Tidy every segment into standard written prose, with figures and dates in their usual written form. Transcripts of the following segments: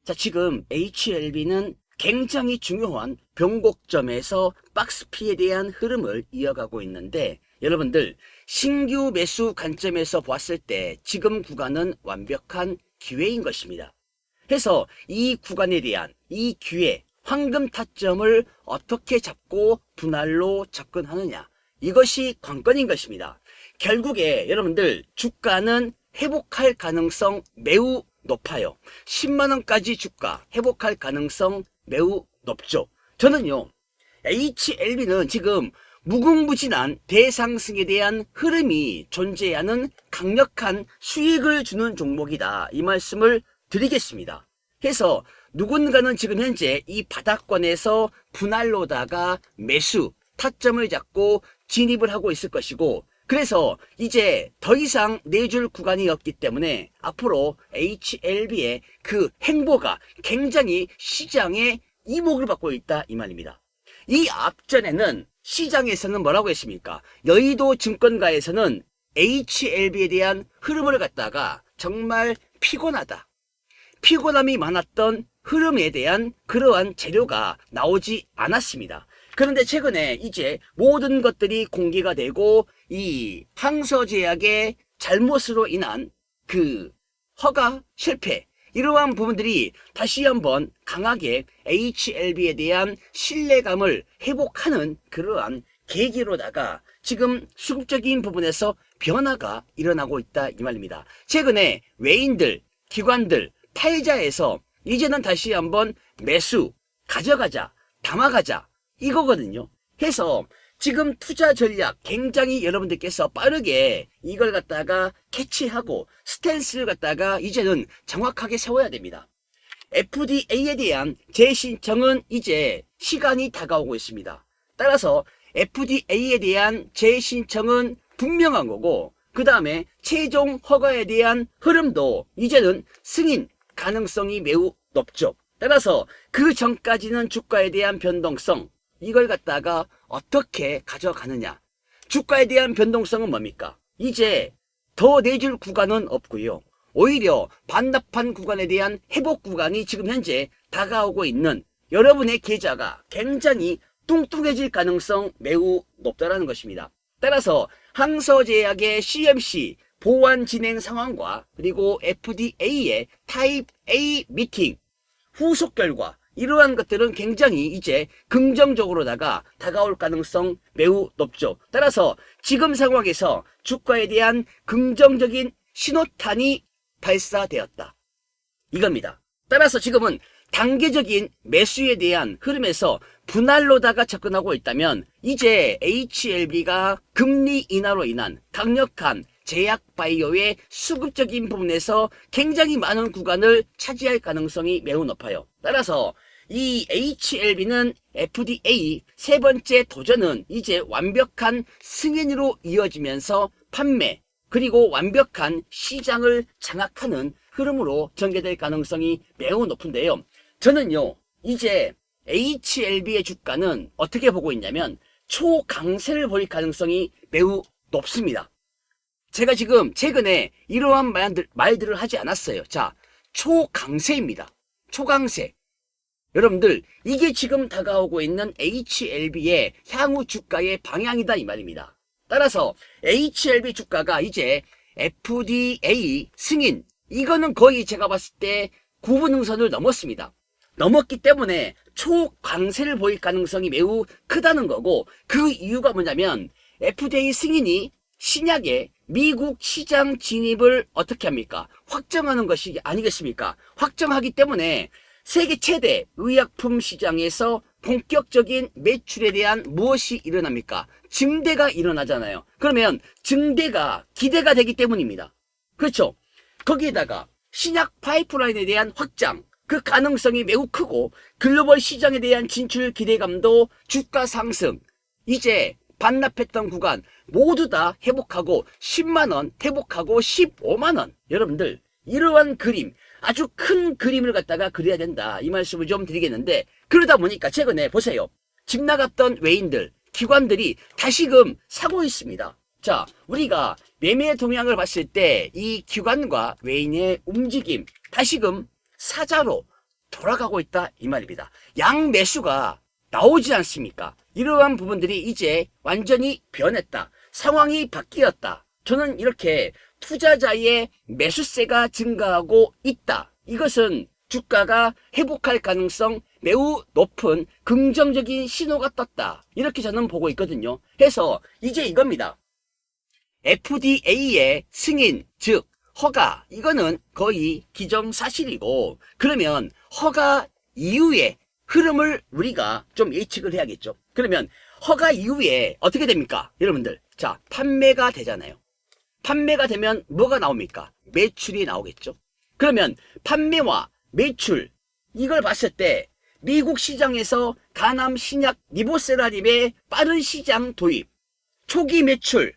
자, 지금 HLB는 굉장히 중요한 변곡점에서 박스피에 대한 흐름을 이어가고 있는데, 여러분들 신규 매수 관점에서 보았을 때 지금 구간은 완벽한 기회인 것입니다. 그래서 이 구간에 대한 이 기회, 황금 타점을 어떻게 잡고 분할로 접근하느냐, 이것이 관건인 것입니다. 결국에 여러분들 주가는 회복할 가능성 매우 높아요. 10만원까지 주가 회복할 가능성 매우 높죠. 저는요, HLB는 지금 무궁무진한 대상승에 대한 흐름이 존재하는 강력한 수익을 주는 종목이다, 이 말씀을 드리겠습니다. 그래서 누군가는 지금 현재 이 바닥권에서 분할로다가 매수 타점을 잡고 진입을 하고 있을 것이고, 그래서 이제 더 이상 내줄 구간이 없기 때문에 앞으로 HLB의 그 행보가 굉장히 시장에 이목을 받고 있다, 이 말입니다. 이 앞전에는 시장에서는 뭐라고 했습니까? 여의도 증권가에서는 HLB에 대한 흐름을 갖다가 정말 피곤하다, 피곤함이 많았던 흐름에 대한 그러한 재료가 나오지 않았습니다. 그런데 최근에 이제 모든 것들이 공개가 되고 이 항서제약의 잘못으로 인한 그 허가 실패, 이러한 부분들이 다시 한번 강하게 HLB에 대한 신뢰감을 회복하는 그러한 계기로다가 지금 수급적인 부분에서 변화가 일어나고 있다, 이 말입니다. 최근에 외인들, 기관들, 팔자에서 이제는 다시 한번 매수, 가져가자, 담아가자, 이거거든요. 해서 지금 투자 전략 굉장히 여러분들께서 빠르게 이걸 갖다가 캐치하고 스탠스를 갖다가 이제는 정확하게 세워야 됩니다. FDA에 대한 재신청은 이제 시간이 다가오고 있습니다. 따라서 FDA에 대한 재신청은 분명한 거고, 그 다음에 최종 허가에 대한 흐름도 이제는 승인 가능성이 매우 높죠. 따라서 그 전까지는 주가에 대한 변동성, 이걸 갖다가 어떻게 가져가느냐. 주가에 대한 변동성은 뭡니까? 이제 더 내줄 구간은 없고요. 오히려 반납한 구간에 대한 회복 구간이 지금 현재 다가오고 있는 여러분의 계좌가 굉장히 뚱뚱해질 가능성 매우 높다라는 것입니다. 따라서 항서제약의 CMC 보완 진행 상황과 그리고 FDA의 타입 A 미팅 후속 결과, 이러한 것들은 굉장히 이제 긍정적으로다가 다가올 가능성 매우 높죠. 따라서 지금 상황에서 주가에 대한 긍정적인 신호탄이 발사되었다, 이겁니다. 따라서 지금은 단계적인 매수에 대한 흐름에서 분할로다가 접근하고 있다면 이제 HLB가 금리 인하로 인한 강력한 제약바이오의 수급적인 부분에서 굉장히 많은 구간을 차지할 가능성이 매우 높아요. 따라서 이 HLB는 FDA 세 번째 도전은 이제 완벽한 승인으로 이어지면서 판매, 그리고 완벽한 시장을 장악하는 흐름으로 전개될 가능성이 매우 높은데요. 저는요, 이제 HLB의 주가는 어떻게 보고 있냐면 초강세를 보일 가능성이 매우 높습니다. 제가 지금 최근에 이러한 말들을 하지 않았어요. 자, 초강세입니다. 초강세. 여러분들, 이게 지금 다가오고 있는 HLB의 향후 주가의 방향이다, 이 말입니다. 따라서 HLB 주가가 이제 FDA 승인, 이거는 거의 제가 봤을 때 구분응선을 넘었습니다. 넘었기 때문에 초강세를 보일 가능성이 매우 크다는 거고, 그 이유가 뭐냐면 FDA 승인이 신약의 미국 시장 진입을 어떻게 합니까? 확정하는 것이 아니겠습니까? 확정하기 때문에 세계 최대 의약품 시장에서 본격적인 매출에 대한 무엇이 일어납니까? 증대가 일어나잖아요. 그러면 증대가 기대가 되기 때문입니다. 그렇죠? 거기에다가 신약 파이프라인에 대한 확장, 그 가능성이 매우 크고 글로벌 시장에 대한 진출 기대감도 주가 상승, 이제 반납했던 구간 모두 다 회복하고 10만원 회복하고 15만원, 여러분들 이러한 그림, 아주 큰 그림을 갖다가 그려야 된다, 이 말씀을 좀 드리겠는데, 그러다 보니까 최근에 보세요. 집 나갔던 외인들, 기관들이 다시금 사고 있습니다. 자, 우리가 매매 동향을 봤을 때 이 기관과 외인의 움직임, 다시금 사자로 돌아가고 있다 이 말입니다. 양매수가 나오지 않습니까? 이러한 부분들이 이제 완전히 변했다. 상황이 바뀌었다. 저는 이렇게 투자자의 매수세가 증가하고 있다. 이것은 주가가 회복할 가능성 매우 높은 긍정적인 신호가 떴다. 이렇게 저는 보고 있거든요. 해서 이제 이겁니다. FDA의 승인, 즉 허가, 이거는 거의 기정사실이고, 그러면 허가 이후의 흐름을 우리가 좀 예측을 해야겠죠. 그러면 허가 이후에 어떻게 됩니까? 여러분들, 자, 판매가 되잖아요. 판매가 되면 뭐가 나옵니까? 매출이 나오겠죠. 그러면 판매와 매출, 이걸 봤을 때 미국 시장에서 가남 신약 리보세라림의 빠른 시장 도입, 초기 매출,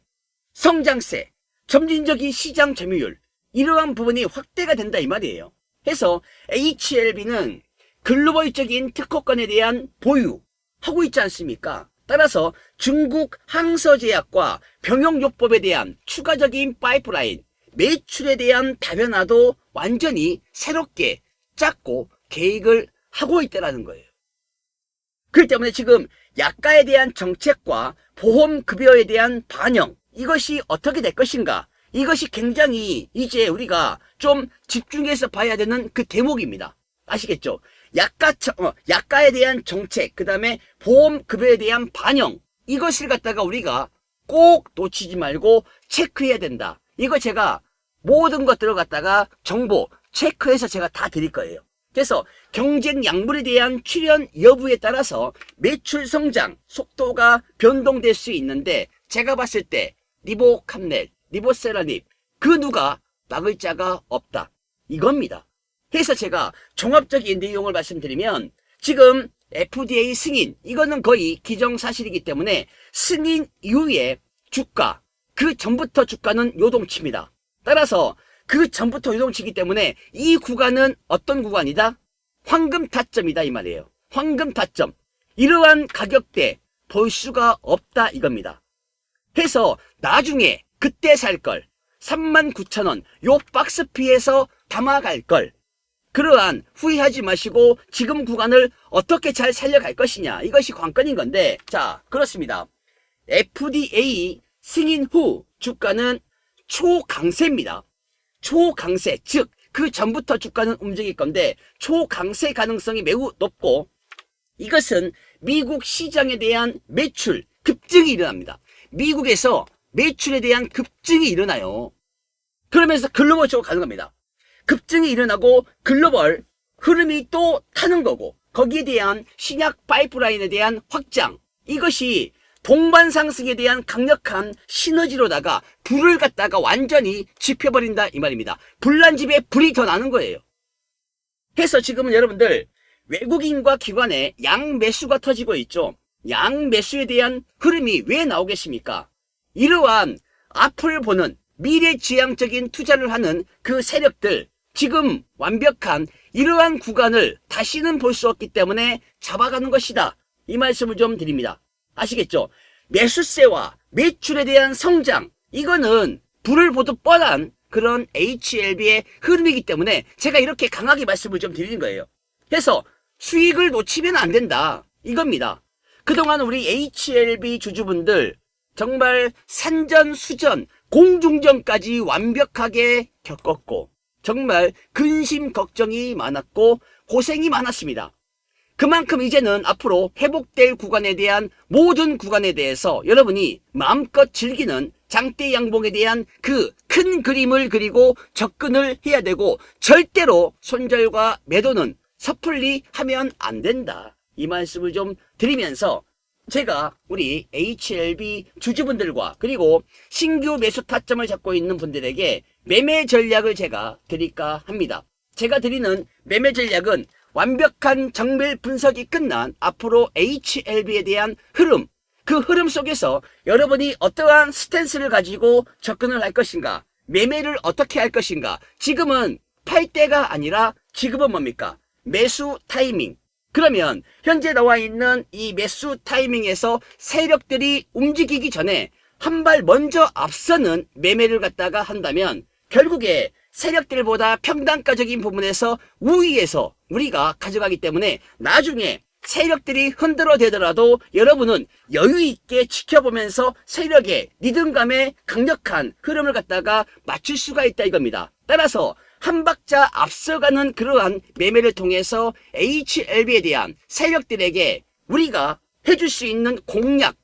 성장세, 점진적인 시장 점유율, 이러한 부분이 확대가 된다 이 말이에요. 해서 HLB는 글로벌적인 특허권에 대한 보유하고 있지 않습니까? 따라서 중국 항서제약과 병용요법에 대한 추가적인 파이프라인, 매출에 대한 다변화도 완전히 새롭게 짰고 계획을 하고 있다는 거예요. 그렇기 때문에 지금 약가에 대한 정책과 보험급여에 대한 반영, 이것이 어떻게 될 것인가, 이것이 굉장히 이제 우리가 좀 집중해서 봐야 되는 그 대목입니다. 아시겠죠? 약가에 대한 정책, 그 다음에 보험급여에 대한 반영, 이것을 갖다가 우리가 꼭 놓치지 말고 체크해야 된다. 이거 제가 모든 것들을 갖다가 정보 체크해서 제가 다 드릴 거예요. 그래서 경쟁 약물에 대한 출현 여부에 따라서 매출 성장 속도가 변동될 수 있는데, 제가 봤을 때 리보캄넬, 리보세라닙, 그 누가 막을 자가 없다, 이겁니다. 그래서 제가 종합적인 내용을 말씀드리면, 지금 FDA 승인, 이거는 거의 기정사실이기 때문에 승인 이후에 주가, 그 전부터 주가는 요동칩니다. 따라서 그 전부터 요동치기 때문에 이 구간은 어떤 구간이다? 황금 타점이다 이 말이에요. 황금 타점. 이러한 가격대 볼 수가 없다 이겁니다. 해서 나중에 그때 살 걸, 39,000원 요 박스피에서 담아갈 걸, 그러한 후회하지 마시고 지금 구간을 어떻게 잘 살려갈 것이냐, 이것이 관건인 건데, 자, 그렇습니다. FDA 승인 후 주가는 초강세입니다. 초강세, 즉 그 전부터 주가는 움직일 건데 초강세 가능성이 매우 높고, 이것은 미국 시장에 대한 매출 급증이 일어납니다. 미국에서 매출에 대한 급증이 일어나요. 그러면서 글로벌 쪽으로 가는 겁니다. 급증이 일어나고 글로벌 흐름이 또 타는 거고, 거기에 대한 신약 파이프라인에 대한 확장, 이것이 동반상승에 대한 강력한 시너지로다가 불을 갖다가 완전히 지펴버린다 이 말입니다. 불난 집에 불이 더 나는 거예요. 해서 지금은 여러분들 외국인과 기관의 양매수가 터지고 있죠. 양매수에 대한 흐름이 왜 나오겠습니까? 이러한 앞을 보는 미래지향적인 투자를 하는 그 세력들, 지금 완벽한 이러한 구간을 다시는 볼 수 없기 때문에 잡아가는 것이다, 이 말씀을 좀 드립니다. 아시겠죠? 매수세와 매출에 대한 성장, 이거는 불을 보듯 뻔한 그런 HLB의 흐름이기 때문에 제가 이렇게 강하게 말씀을 좀 드리는 거예요. 그래서 수익을 놓치면 안 된다, 이겁니다. 그동안 우리 HLB 주주분들 정말 산전수전, 공중전까지 완벽하게 겪었고, 정말 근심 걱정이 많았고 고생이 많았습니다. 그만큼 이제는 앞으로 회복될 구간에 대한 모든 구간에 대해서 여러분이 마음껏 즐기는 장대 양봉에 대한 그 큰 그림을 그리고 접근을 해야 되고, 절대로 손절과 매도는 섣불리 하면 안 된다, 이 말씀을 좀 드리면서, 제가 우리 HLB 주주분들과 그리고 신규 매수 타점을 잡고 있는 분들에게 매매 전략을 제가 드릴까 합니다. 제가 드리는 매매 전략은 완벽한 정밀 분석이 끝난 앞으로 HLB에 대한 흐름, 그 흐름 속에서 여러분이 어떠한 스탠스를 가지고 접근을 할 것인가, 매매를 어떻게 할 것인가. 지금은 팔 때가 아니라 지금은 뭡니까? 매수 타이밍. 그러면 현재 나와 있는 이 매수 타이밍에서 세력들이 움직이기 전에 한 발 먼저 앞서는 매매를 갖다가 한다면 결국에 세력들보다 평단가적인 부분에서 우위에서 우리가 가져가기 때문에 나중에 세력들이 흔들어대더라도 여러분은 여유있게 지켜보면서 세력의 리듬감의 강력한 흐름을 갖다가 맞출 수가 있다 이겁니다. 따라서 한 박자 앞서가는 그러한 매매를 통해서 HLB에 대한 세력들에게 우리가 해줄 수 있는 공략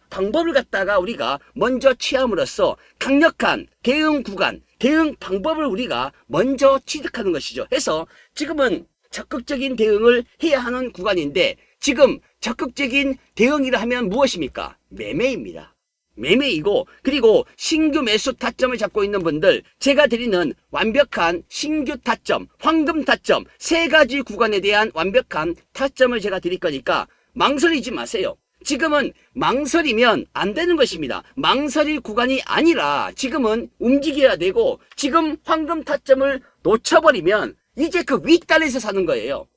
방법을 갖다가 우리가 먼저 취함으로써 강력한 대응 구간, 대응 방법을 우리가 먼저 취득하는 것이죠. 그래서 지금은 적극적인 대응을 해야 하는 구간인데 지금 적극적인 대응이라 하면 무엇입니까? 매매입니다. 매매이고 그리고 신규 매수 타점을 잡고 있는 분들 제가 드리는 완벽한 신규 타점, 황금 타점 세 가지 구간에 대한 완벽한 타점을 제가 드릴 거니까 망설이지 마세요. 지금은 망설이면 안 되는 것입니다. 망설일 구간이 아니라 지금은 움직여야 되고 지금 황금 타점을 놓쳐버리면 이제 그 윗단에서 사는 거예요.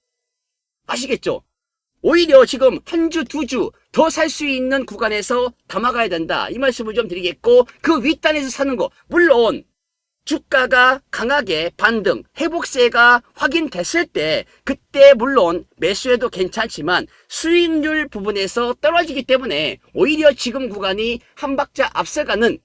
아시겠죠? 오히려 지금 한 주, 두 주 더 살 수 있는 구간에서 담아가야 된다. 이 말씀을 좀 드리겠고 그 윗단에서 사는 거 물론 주가가 강하게 반등, 회복세가 확인됐을 때 그때 물론 매수해도 괜찮지만 수익률 부분에서 떨어지기 때문에 오히려 지금 구간이 한 박자 앞서가는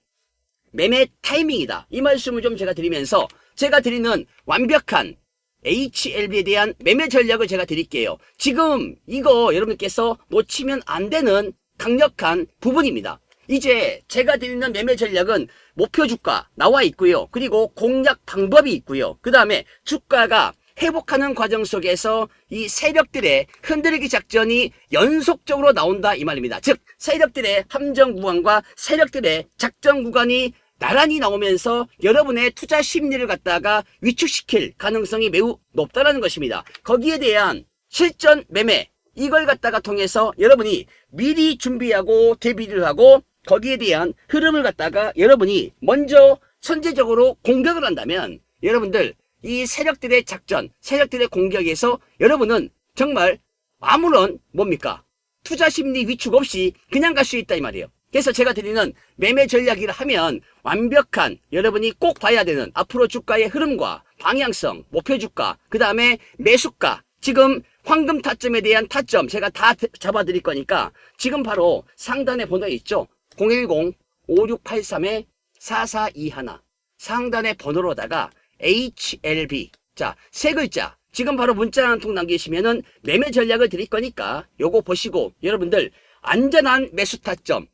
매매 타이밍이다. 이 말씀을 좀 제가 드리면서 제가 드리는 완벽한 HLB에 대한 매매 전략을 제가 드릴게요. 지금 이거 여러분께서 놓치면 안 되는 강력한 부분입니다. 이제 제가 드리는 매매 전략은 목표 주가 나와 있고요. 그리고 공략 방법이 있고요. 그 다음에 주가가 회복하는 과정 속에서 이 세력들의 흔들기 작전이 연속적으로 나온다 이 말입니다. 즉 세력들의 함정 구간과 세력들의 작전 구간이 나란히 나오면서 여러분의 투자 심리를 갖다가 위축시킬 가능성이 매우 높다는 것입니다. 거기에 대한 실전 매매 이걸 갖다가 통해서 여러분이 미리 준비하고 대비를 하고 거기에 대한 흐름을 갖다가 여러분이 먼저 선제적으로 공격을 한다면 여러분들 이 세력들의 작전, 세력들의 공격에서 여러분은 정말 아무런 뭡니까? 투자 심리 위축 없이 그냥 갈 수 있다 이 말이에요. 그래서 제가 드리는 매매 전략이라 하면 완벽한 여러분이 꼭 봐야 되는 앞으로 주가의 흐름과 방향성, 목표 주가, 그 다음에 매수가, 지금 황금 타점에 대한 타점 제가 다 잡아 드릴 거니까 지금 바로 상단에 번호 있죠? 010-5683-4421 상단의 번호로다가 HLB 자, 세 글자 지금 바로 문자 한 통 남기시면은 매매 전략을 드릴 거니까 요거 보시고 여러분들 안전한 매수 타점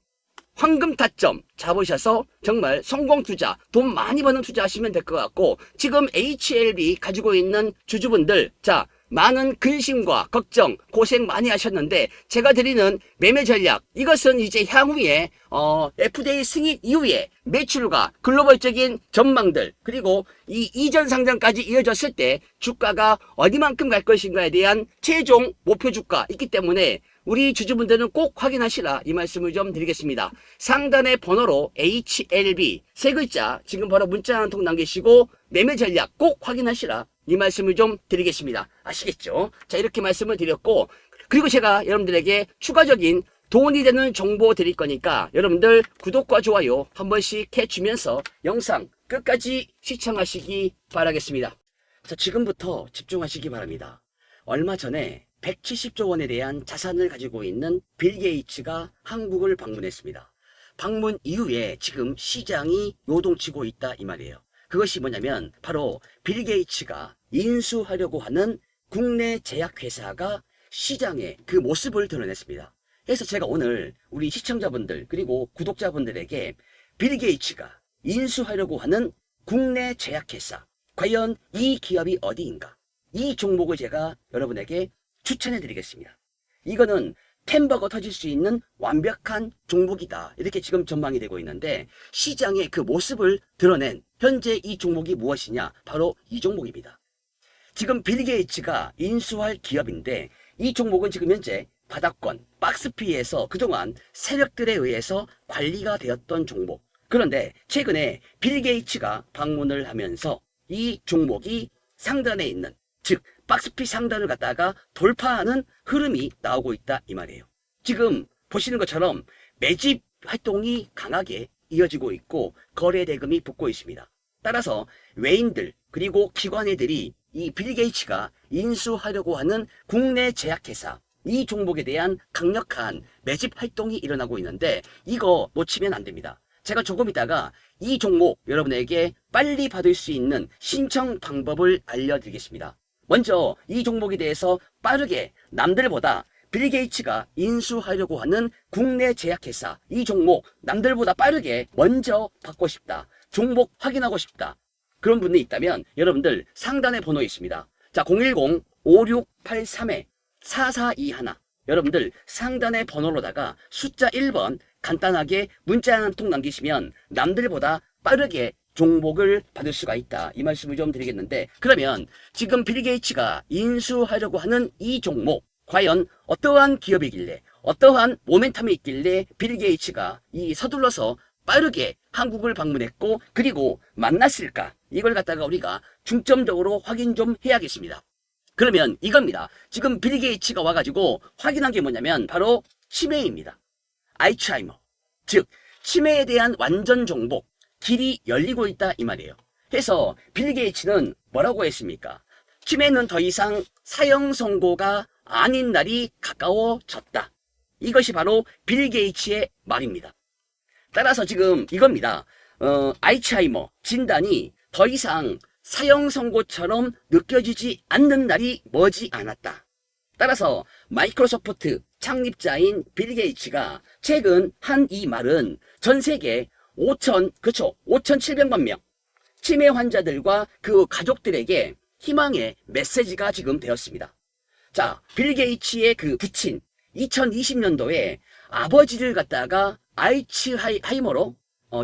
황금 타점 잡으셔서 정말 성공 투자, 돈 많이 버는 투자 하시면 될 것 같고 지금 HLB 가지고 있는 주주분들 자 많은 근심과 걱정, 고생 많이 하셨는데 제가 드리는 매매 전략 이것은 이제 향후에 FDA 승인 이후에 매출과 글로벌적인 전망들 그리고 이 이전 상장까지 이어졌을 때 주가가 어디만큼 갈 것인가에 대한 최종 목표 주가 있기 때문에 우리 주주분들은 꼭 확인하시라 이 말씀을 좀 드리겠습니다. 상단의 번호로 HLB 세 글자 지금 바로 문자 한 통 남기시고 매매 전략 꼭 확인하시라 이 말씀을 좀 드리겠습니다. 아시겠죠? 자 이렇게 말씀을 드렸고 그리고 제가 여러분들에게 추가적인 돈이 되는 정보 드릴 거니까 여러분들 구독과 좋아요 한 번씩 해주면서 영상 끝까지 시청하시기 바라겠습니다. 자 지금부터 집중하시기 바랍니다. 얼마 전에 170조 원에 대한 자산을 가지고 있는 빌 게이츠가 한국을 방문했습니다. 방문 이후에 지금 시장이 요동치고 있다 이 말이에요. 그것이 뭐냐면 바로 빌 게이츠가 인수하려고 하는 국내 제약회사가 시장에 그 모습을 드러냈습니다. 그래서 제가 오늘 우리 시청자분들 그리고 구독자분들에게 빌 게이츠가 인수하려고 하는 국내 제약회사 과연 이 기업이 어디인가 이 종목을 제가 여러분에게 추천해 드리겠습니다. 이거는 햄버거 터질 수 있는 완벽한 종목이다 이렇게 지금 전망이 되고 있는데 시장의 그 모습을 드러낸 현재 이 종목이 무엇이냐 바로 이 종목입니다. 지금 빌 게이츠가 인수할 기업인데 이 종목은 지금 현재 바닥권 박스피에서 그동안 세력들에 의해서 관리가 되었던 종목 그런데 최근에 빌 게이츠가 방문을 하면서 이 종목이 상단에 있는 즉 박스피 상단을 갖다가 돌파하는 흐름이 나오고 있다 이 말이에요. 지금 보시는 것처럼 매집 활동이 강하게 이어지고 있고 거래 대금이 붙고 있습니다. 따라서 외인들 그리고 기관애들이 이 빌 게이츠가 인수하려고 하는 국내 제약회사 이 종목에 대한 강력한 매집 활동이 일어나고 있는데 이거 놓치면 안 됩니다. 제가 조금 있다가 이 종목 여러분에게 빨리 받을 수 있는 신청 방법을 알려드리겠습니다. 먼저 이 종목에 대해서 빠르게 남들보다 빌 게이츠가 인수하려고 하는 국내 제약회사 이 종목 남들보다 빠르게 먼저 받고 싶다. 종목 확인하고 싶다. 그런 분이 있다면 여러분들 상단에 번호 있습니다. 자, 010-5683-4421 여러분들 상단의 번호로다가 숫자 1번 간단하게 문자 한 통 남기시면 남들보다 빠르게 종목을 받을 수가 있다. 이 말씀을 좀 드리겠는데 그러면 지금 빌 게이츠가 인수하려고 하는 이 종목 과연 어떠한 기업이길래 어떠한 모멘텀이 있길래 빌 게이츠가 이 서둘러서 빠르게 한국을 방문했고 그리고 만났을까? 이걸 갖다가 우리가 중점적으로 확인 좀 해야겠습니다. 그러면 이겁니다. 지금 빌 게이츠가 와가지고 확인한 게 뭐냐면 바로 치매입니다. 알츠하이머. 즉 치매에 대한 완전 종복 길이 열리고 있다 이 말이에요. 해서 빌 게이츠는 뭐라고 했습니까? 치매는 더 이상 사형 선고가 아닌 날이 가까워졌다. 이것이 바로 빌 게이츠의 말입니다. 따라서 지금 이겁니다. 알츠하이머 진단이 더 이상 사형 선고처럼 느껴지지 않는 날이 머지 않았다. 따라서 마이크로소프트 창립자인 빌 게이츠가 최근 한 이 말은 전 세계 5,700만 명 치매 환자들과 그 가족들에게 희망의 메시지가 지금 되었습니다. 자, 빌 게이츠의 그 부친 2020년도에 아버지를 갖다가 알츠하이머로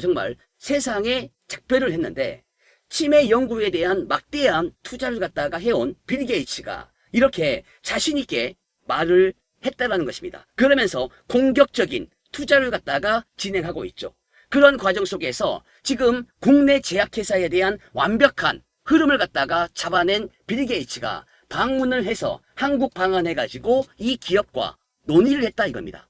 정말 세상에 작별을 했는데 치매 연구에 대한 막대한 투자를 갖다가 해온 빌 게이츠가 이렇게 자신있게 말을 했다라는 것입니다. 그러면서 공격적인 투자를 갖다가 진행하고 있죠. 그런 과정 속에서 지금 국내 제약회사에 대한 완벽한 흐름을 갖다가 잡아낸 빌 게이츠가 방문을 해서 한국 방한해가지고 이 기업과 논의를 했다 이겁니다.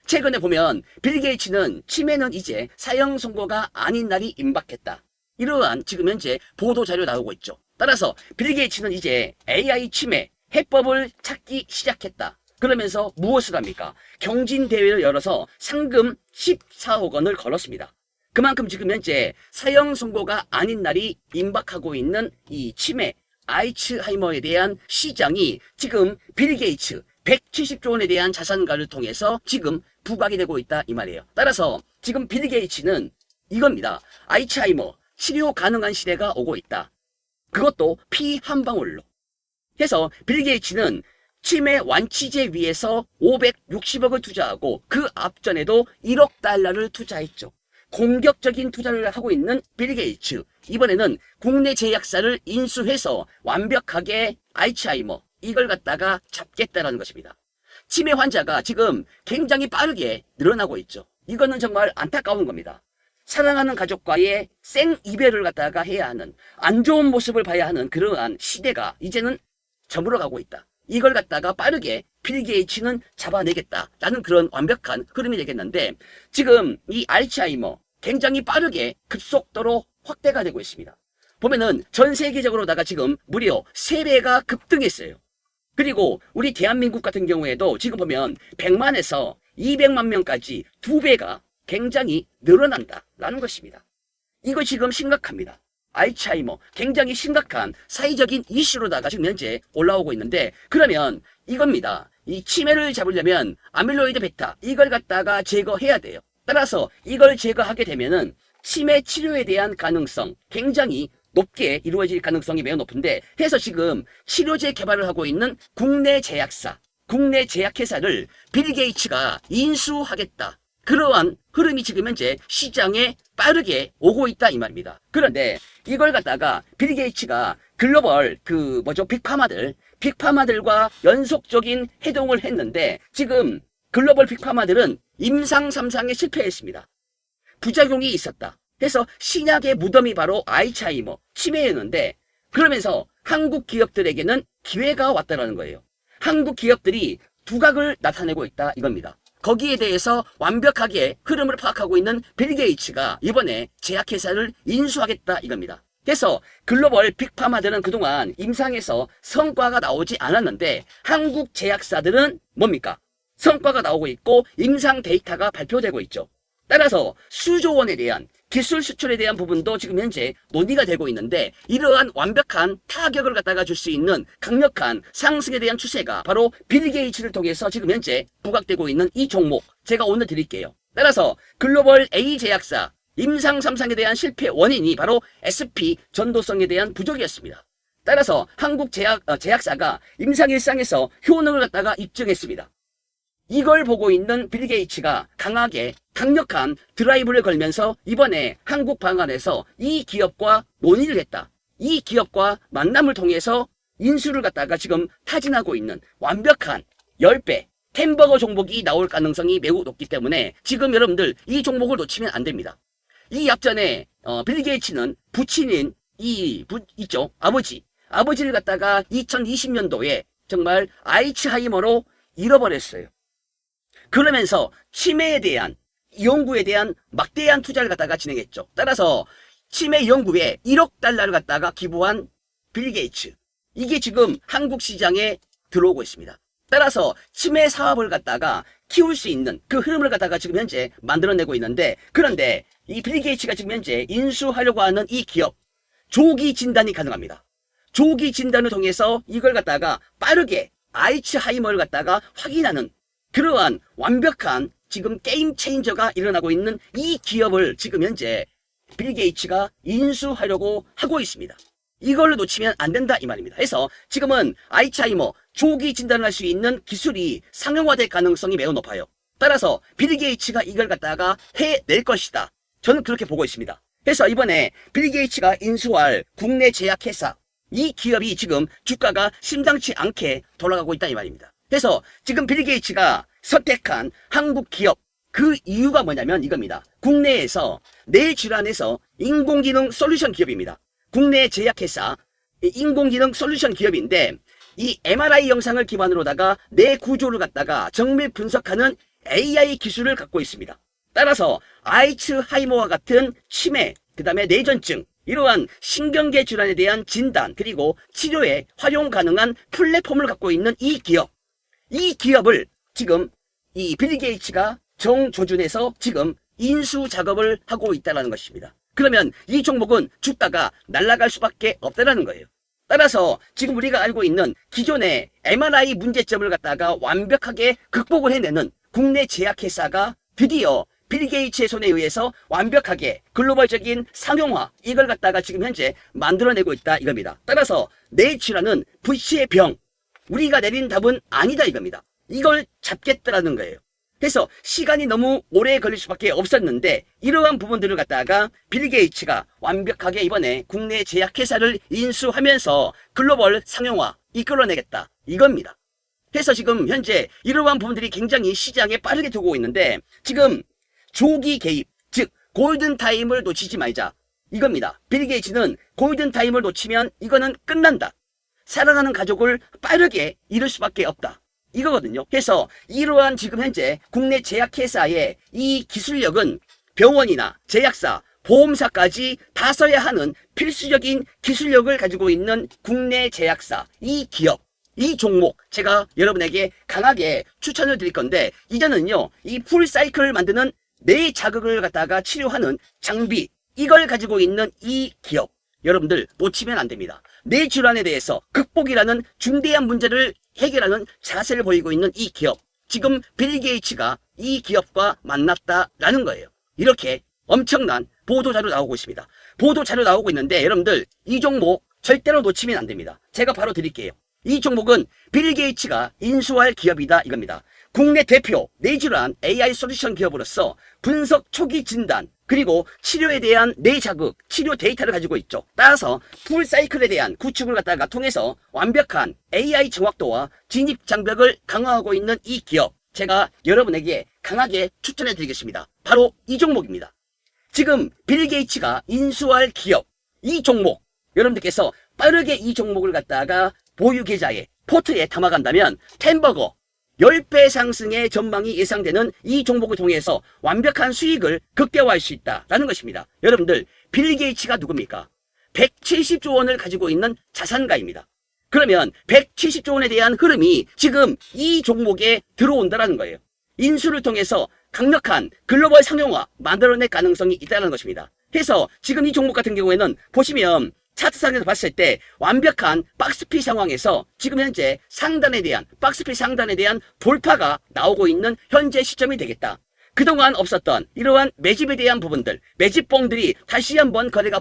최근에 보면 빌 게이츠는 치매는 이제 사형 선고가 아닌 날이 임박했다. 이러한 지금 현재 보도자료 나오고 있죠. 따라서 빌 게이츠는 이제 AI 치매 해법을 찾기 시작했다. 그러면서 무엇을 합니까? 경진대회를 열어서 상금 14억 원을 걸었습니다. 그만큼 지금 현재 사형 선고가 아닌 날이 임박하고 있는 이 치매 알츠하이머에 대한 시장이 지금 빌 게이츠 170조 원에 대한 자산가를 통해서 지금 부각이 되고 있다 이 말이에요. 따라서 지금 빌 게이츠는 이겁니다. 알츠하이머 치료 가능한 시대가 오고 있다. 그것도 피 한 방울로. 해서 빌 게이츠는 치매 완치제 위에서 560억을 투자하고 그 앞전에도 1억 달러를 투자했죠. 공격적인 투자를 하고 있는 빌 게이츠. 이번에는 국내 제약사를 인수해서 완벽하게 알츠하이머 이걸 갖다가 잡겠다라는 것입니다. 치매 환자가 지금 굉장히 빠르게 늘어나고 있죠. 이거는 정말 안타까운 겁니다. 사랑하는 가족과의 생 이별을 갖다가 해야 하는 안 좋은 모습을 봐야 하는 그러한 시대가 이제는 저물어가고 있다. 이걸 갖다가 빠르게 빌 게이츠는 잡아내겠다라는 그런 완벽한 흐름이 되겠는데 지금 이 알츠하이머 굉장히 빠르게 급속도로 확대가 되고 있습니다. 보면은 전 세계적으로다가 지금 무려 3배가 급등했어요. 그리고 우리 대한민국 같은 경우에도 지금 보면 100만에서 200만 명까지 2배가 굉장히 늘어난다라는 것입니다. 이거 지금 심각합니다. 알츠하이머 굉장히 심각한 사회적인 이슈로다가 지금 현재 올라오고 있는데 그러면 이겁니다. 이 치매를 잡으려면 아밀로이드 베타 이걸 갖다가 제거해야 돼요. 따라서 이걸 제거하게 되면은 치매 치료에 대한 가능성 굉장히 높게 이루어질 가능성이 매우 높은데 해서 지금 치료제 개발을 하고 있는 국내 제약사, 국내 제약회사를 빌 게이츠가 인수하겠다. 그러한 흐름이 지금 현재 시장에 빠르게 오고 있다 이 말입니다. 그런데 이걸 갖다가 빌 게이츠가 글로벌 빅파마들과 연속적인 해동을 했는데 지금 글로벌 빅파마들은 임상 3상에 실패했습니다. 부작용이 있었다. 그래서 신약의 무덤이 바로 알츠하이머 치매였는데 그러면서 한국 기업들에게는 기회가 왔다라는 거예요. 한국 기업들이 두각을 나타내고 있다 이겁니다. 거기에 대해서 완벽하게 흐름을 파악하고 있는 빌 게이츠가 이번에 제약회사를 인수하겠다 이겁니다. 그래서 글로벌 빅파마들은 그동안 임상에서 성과가 나오지 않았는데 한국 제약사들은 뭡니까? 성과가 나오고 있고 임상 데이터가 발표되고 있죠. 따라서 수조 원에 대한 기술 수출에 대한 부분도 지금 현재 논의가 되고 있는데 이러한 완벽한 타격을 갖다가 줄 수 있는 강력한 상승에 대한 추세가 바로 빌 게이츠를 통해서 지금 현재 부각되고 있는 이 종목 제가 오늘 드릴게요. 따라서 글로벌 A 제약사 임상 3상에 대한 실패 원인이 바로 SP 전도성에 대한 부족이었습니다. 따라서 한국 제약사가 임상 1상에서 효능을 갖다가 입증했습니다. 이걸 보고 있는 빌 게이츠가 강하게 강력한 드라이브를 걸면서 이번에 한국 방안에서 이 기업과 논의를 했다. 이 기업과 만남을 통해서 인수를 갖다가 지금 타진하고 있는 완벽한 10배 햄버거 종목이 나올 가능성이 매우 높기 때문에 지금 여러분들 이 종목을 놓치면 안 됩니다. 이 앞전에 빌 게이츠는 부친인 있죠 아버지를 갖다가 2020년도에 정말 알츠하이머로 잃어버렸어요. 그러면서 치매에 대한 연구에 대한 막대한 투자를 갖다가 진행했죠. 따라서 치매 연구에 1억 달러를 갖다가 기부한 빌 게이츠. 이게 지금 한국 시장에 들어오고 있습니다. 따라서 치매 사업을 갖다가 키울 수 있는 그 흐름을 갖다가 지금 현재 만들어내고 있는데 그런데 이 빌 게이츠가 지금 현재 인수하려고 하는 이 기업 조기 진단이 가능합니다. 조기 진단을 통해서 이걸 갖다가 빠르게 알츠하이머를 갖다가 확인하는 그러한 완벽한 지금 게임 체인저가 일어나고 있는 이 기업을 지금 현재 빌 게이츠가 인수하려고 하고 있습니다. 이걸로 놓치면 안 된다 이 말입니다. 그래서 지금은 알츠하이머 조기 진단을 할 수 있는 기술이 상용화될 가능성이 매우 높아요. 따라서 빌 게이츠가 이걸 갖다가 해낼 것이다. 저는 그렇게 보고 있습니다. 그래서 이번에 빌 게이츠가 인수할 국내 제약회사 이 기업이 지금 주가가 심상치 않게 돌아가고 있다 이 말입니다. 그래서 지금 빌 게이츠가 선택한 한국 기업 그 이유가 뭐냐면 이겁니다. 국내에서 뇌질환에서 인공지능 솔루션 기업입니다. 국내 제약회사 인공지능 솔루션 기업인데 이 MRI 영상을 기반으로다가 뇌 구조를 갖다가 정밀 분석하는 AI 기술을 갖고 있습니다. 따라서 알츠하이머와 같은 치매, 그 다음에 뇌전증 이러한 신경계 질환에 대한 진단 그리고 치료에 활용 가능한 플랫폼을 갖고 있는 이 기업을 지금 이 빌 게이츠가 정조준해서 지금 인수 작업을 하고 있다는 것입니다. 그러면 이 종목은 주가가 날아갈 수밖에 없다는 거예요. 따라서 지금 우리가 알고 있는 기존의 MRI 문제점을 갖다가 완벽하게 극복을 해내는 국내 제약회사가 드디어 빌 게이츠의 손에 의해서 완벽하게 글로벌적인 상용화 이걸 갖다가 지금 현재 만들어내고 있다 이겁니다. 따라서 뇌질환은 불치의 병 우리가 내린 답은 아니다 이겁니다. 이걸 잡겠다라는 거예요. 그래서 시간이 너무 오래 걸릴 수밖에 없었는데 이러한 부분들을 갖다가 빌 게이츠가 완벽하게 이번에 국내 제약회사를 인수하면서 글로벌 상용화 이끌어내겠다 이겁니다. 그래서 지금 현재 이러한 부분들이 굉장히 시장에 빠르게 들어오고 있는데 지금 조기 개입 즉 골든타임을 놓치지 말자 이겁니다. 빌 게이츠는 골든타임을 놓치면 이거는 끝난다. 사랑하는 가족을 빠르게 잃을 수밖에 없다. 이거거든요. 그래서 이러한 지금 현재 국내 제약회사의 이 기술력은 병원이나 제약사, 보험사까지 다 써야 하는 필수적인 기술력을 가지고 있는 국내 제약사, 이 기업, 이 종목 제가 여러분에게 강하게 추천을 드릴 건데 이제는요. 이 풀사이클을 만드는 뇌 자극을 갖다가 치료하는 장비 이걸 가지고 있는 이 기업 여러분들 놓치면 안 됩니다. 뇌 질환에 대해서 극복이라는 중대한 문제를 해결하는 자세를 보이고 있는 이 기업 지금 빌 게이츠가 이 기업과 만났다라는 거예요. 이렇게 엄청난 보도자료 나오고 있습니다. 보도자료 나오고 있는데 여러분들 이 종목 절대로 놓치면 안 됩니다. 제가 바로 드릴게요. 이 종목은 빌 게이츠가 인수할 기업이다 이겁니다. 국내 대표 뇌질환 AI 솔루션 기업으로서 분석 초기 진단 그리고 치료에 대한 뇌자극 치료 데이터를 가지고 있죠. 따라서 풀사이클에 대한 구축을 갖다가 통해서 완벽한 AI 정확도와 진입 장벽을 강화하고 있는 이 기업 제가 여러분에게 강하게 추천해 드리겠습니다. 바로 이 종목입니다. 지금 빌 게이츠가 인수할 기업 이 종목 여러분들께서 빠르게 이 종목을 갖다가 보유 계좌에 포트에 담아간다면 햄버거 10배 상승의 전망이 예상되는 이 종목을 통해서 완벽한 수익을 극대화할 수 있다라는 것입니다. 여러분들, 빌 게이츠가 누굽니까? 170조 원을 가지고 있는 자산가입니다. 그러면 170조 원에 대한 흐름이 지금 이 종목에 들어온다는 거예요. 인수를 통해서 강력한 글로벌 상용화 만들어낼 가능성이 있다는 것입니다. 그래서 지금 이 종목 같은 경우에는 보시면 차트상에서 봤을 때 완벽한 박스피 상황에서 지금 현재 상단에 대한 박스피 상단에 대한 돌파가 나오고 있는 현재 시점이 되겠다. 그동안 없었던 이러한 매집에 대한 부분들, 매집봉들이 다시 한번 거래가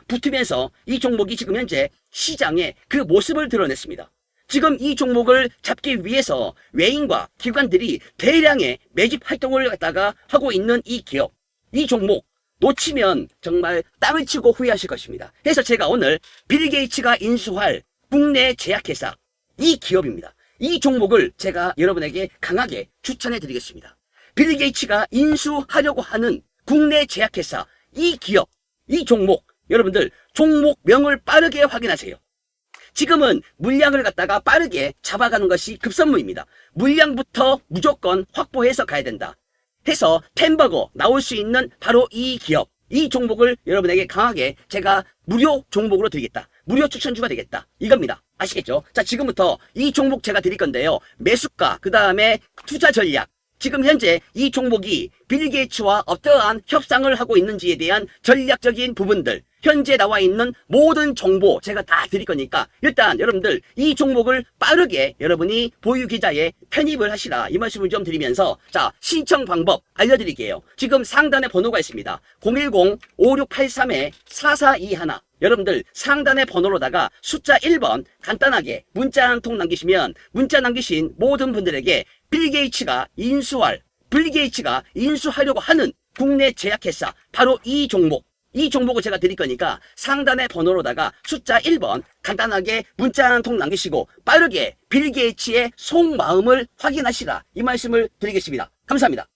붙으면서 이 종목이 지금 현재 시장에 그 모습을 드러냈습니다. 지금 이 종목을 잡기 위해서 외인과 기관들이 대량의 매집 활동을 갖다가 하고 있는 이 기업, 이 종목 놓치면 정말 땀을 치고 후회하실 것입니다. 그래서 제가 오늘 빌 게이츠가 인수할 국내 제약회사 이 기업입니다. 이 종목을 제가 여러분에게 강하게 추천해 드리겠습니다. 빌 게이츠가 인수하려고 하는 국내 제약회사 이 기업, 이 종목, 여러분들 종목명을 빠르게 확인하세요. 지금은 물량을 갖다가 빠르게 잡아가는 것이 급선무입니다. 물량부터 무조건 확보해서 가야 된다. 해서 템버거 나올 수 있는 바로 이 기업, 이 종목을 여러분에게 강하게 제가 무료 종목으로 드리겠다. 무료 추천주가 되겠다. 이겁니다. 아시겠죠? 자, 지금부터 이 종목 제가 드릴 건데요. 매수가, 그 다음에 투자 전략. 지금 현재 이 종목이 빌 게이츠와 어떠한 협상을 하고 있는지에 대한 전략적인 부분들, 현재 나와 있는 모든 정보 제가 다 드릴 거니까 일단 여러분들 이 종목을 빠르게 여러분이 보유 계좌에 편입을 하시라, 이 말씀을 좀 드리면서, 자, 신청 방법 알려드릴게요. 지금 상단에 번호가 있습니다. 010-5683-4421. 여러분들 상단의 번호로다가 숫자 1번 간단하게 문자 한 통 남기시면 문자 남기신 모든 분들에게 빌 게이츠가 인수하려고 하는 국내 제약회사 바로 이 종목, 이 종목을 제가 드릴 거니까 상단의 번호로다가 숫자 1번 간단하게 문자 한 통 남기시고 빠르게 빌 게이츠의 속마음을 확인하시라, 이 말씀을 드리겠습니다. 감사합니다.